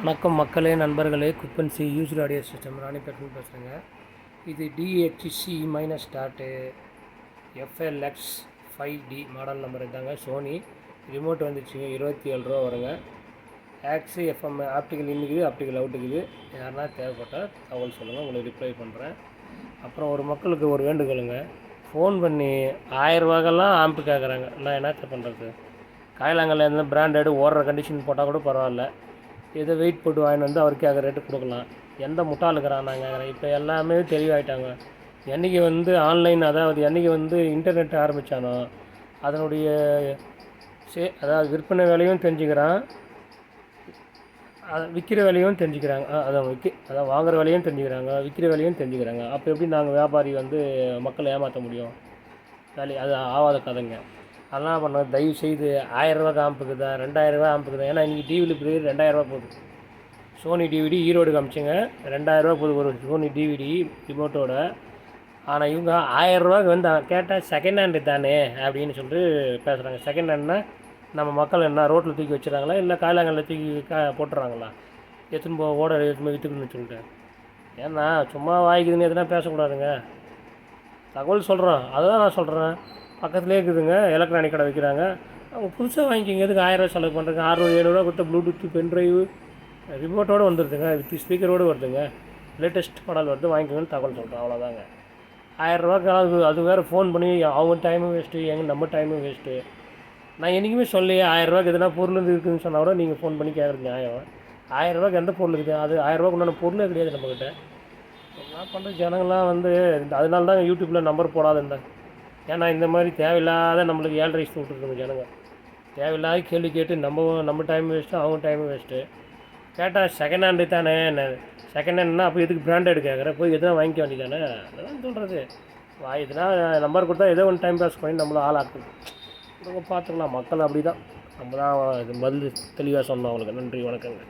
வணக்கம் மக்களே, நண்பர்களே. குப்பன்சி யூஸ்டு ஆடியோ சிஸ்டம் ராணிப்பேட்டன் பேசுகிறேங்க. இது DHC minus start FLX 5D model number இருந்தாங்க. சோனி ரிமோட் வந்துச்சுங்க. 27 ரூபா வருங்க. ஆக்ஸு FM ஆப்டிக்கல் இன்னுக்குது, ஆப்டிக்கல் அவுட்டுக்குது. யாருன்னா தேவைப்பட்டால் தகவல் சொல்லுங்கள், உங்களுக்கு ரிப்ளை பண்ணுறேன். அப்புறம் ஒரு மக்களுக்கு ஒரு வேண்டுகோளுங்க. ஃபோன் பண்ணி 1000 ரூபாக்கெல்லாம் ஆம்பு கேட்குறாங்க. நான் என்னத்த பண்ணுறது? காயலாங்கல்ல எந்த பிராண்டடு ஓடுற கண்டிஷன் போட்டால் கூட பரவாயில்ல. ஏதோ வெயிட் போட்டு வாங்கிட்டு வந்து அவருக்கு கேட்குற ரேட்டு கொடுக்கலாம். எந்த முட்டாளுக்கிறான் நான் கேட்குறேன். இப்போ எல்லாமே தெளிவாயிட்டாங்க. என்றைக்கு வந்து ஆன்லைன், அதாவது என்றைக்கு வந்து இன்டர்நெட் ஆரம்பித்தானோ அதனுடைய அதாவது விற்பனை விலையும் தெரிஞ்சுக்கிறான், அதை விற்கிற விலையும் தெரிஞ்சுக்கிறாங்க. அதான் வாங்குகிற விலையும் தெரிஞ்சுக்கிறாங்க, விற்கிற விலையும் தெரிஞ்சுக்கிறாங்க. அப்போ எப்படி நாங்கள் வியாபாரி வந்து மக்களை ஏமாற்ற முடியும்? அது ஆகாத கதைங்க. அதெல்லாம் பண்ண தயவு செய்து 1000 ரூபா ஆம்புக்கு தான், 2000 ரூபா ஆம்புக்கு தான். ஏன்னா இன்றைக்கி டிவியில் இப்படி 2000 ரூபா போகுது. சோனி டிவிடி ஈரோடு காமிச்சுங்க, 2000 ரூபா போகுது ஒரு சோனி டிவிடி ரிமோட்டோட. ஆனால் இவங்க 1000 ரூபாய்க்கு வந்து கேட்டால் செகண்ட் ஹேண்டு தானே அப்படின்னு சொல்லிட்டு பேசுகிறாங்க. செகண்ட் ஹேண்ட்னா நம்ம மக்கள் என்ன ரோட்டில் தூக்கி வச்சுறாங்களா, இல்லை காயலாங்கல்ல தூக்கி போட்டுறாங்களா? எடுத்துன்னு ஓட எடுத்துன்னு விற்றுக்குன்னு சொல்லிட்டு. ஏன்னா சும்மா வாய்க்குதுன்னு எதுனா பேசக்கூடாதுங்க. தகவல் சொல்கிறோம், அதுதான் நான் சொல்கிறேன். பக்கத்துலேயே இருக்குதுங்க, எலக்ட்ரானிக் கடை வைக்கிறாங்க. அவங்க புதுசாக வாங்கிக்கிங்க. எதுக்கு 1000 ரூபா செலவு பண்ணுறதுங்க? 600-700 ரூபா கொடுத்த ப்ளூடூத் பென்ட்ரைவு ரிமோட்டோடு வந்துடுதுங்க, வித் ஸ்பீக்கரோடு வருதுங்க. லேட்டஸ்ட் மாடல் வருது, வாங்கிக்கோங்கன்னு தகவல் சொல்கிறேன். அவ்வளோதாங்க. 1000 ரூபாய்க்கு அது வேறு ஃபோன் பண்ணி அவங்க டைமும் வேஸ்ட்டு, நம்ம டைமும் வேஸ்ட்டு. நான் என்றைக்குமே சொல்லி 1000 ரூபாய்க்கு எதுனா பொருள் இருக்குதுன்னு சொன்னால் கூட நீங்கள் ஃபோன் பண்ணி கேட்குறது நியாயம். 1000 ரூபாய்க்கு எந்த பொருள் இருக்குது? அது 1000 ரூபாய்க்கு உண்டான பொருளே கிடையாது நம்மக்கிட்ட. என்ன பண்ணுற ஜனங்கள்லாம் வந்து அதனால தான் யூடியூப்பில் நம்பர் போடாது இருந்தாங்க. ஏன்னா இந்த மாதிரி தேவையில்லாத நம்மளுக்கு 7 ரைஸ் விட்டுருக்குங்க ஜனங்க. தேவையில்லாத கேள்வி கேட்டு நம்ம டைம் வேஸ்ட்டு, அவங்க டைமும் வேஸ்ட்டு. கேட்டால் செகண்ட் ஹேண்டு தானே. செகண்ட் ஹேண்ட்னா அப்போ எதுக்கு பிராண்டட் கேட்குற? போய் எதுனா வாங்கிக்க வேண்டியதானே. அதெல்லாம் சொல்கிறது. எதுனா நம்பர் கொடுத்தா ஏதோ ஒன்று டைம் பாஸ் பண்ணி நம்மளை ஆளாக்குது. பார்த்துக்கலாம். மக்கள் அப்படி தான். நம்ம தான் இது பதில் தெளிவாக சொன்னோம் அவங்களுக்கு. நன்றி, வணக்கங்க.